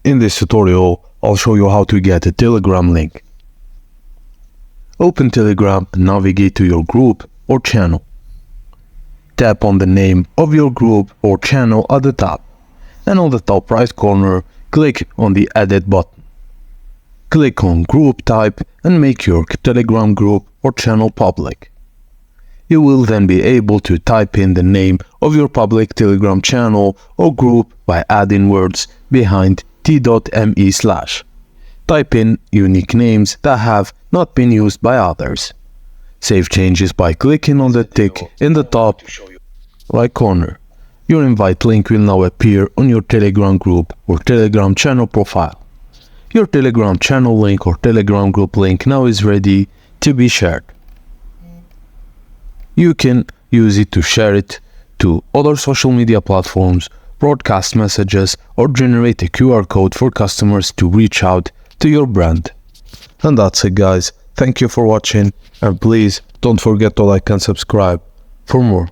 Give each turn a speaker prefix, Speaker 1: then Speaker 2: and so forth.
Speaker 1: In this tutorial, I'll show you how to get a Telegram link. Open Telegram and navigate to your group or channel. Tap on the name of your group or channel at the top, and on the top right corner, click on the Edit button. Click on Group Type and make your Telegram group or channel public. You will then be able to type in the name of your public Telegram channel or group by adding words behind t.me/. Type in unique names that have not been used by others. Save changes by clicking on the tick in the top right corner. Your invite link will now appear on your Telegram group or Telegram channel profile. Your Telegram channel link or Telegram group link now is ready to be shared. You can use it to share it to other social media platforms, broadcast messages, or generate a QR code for customers to reach out to your brand. And that's it, guys. Thank you for watching, and please don't forget to like and subscribe for more.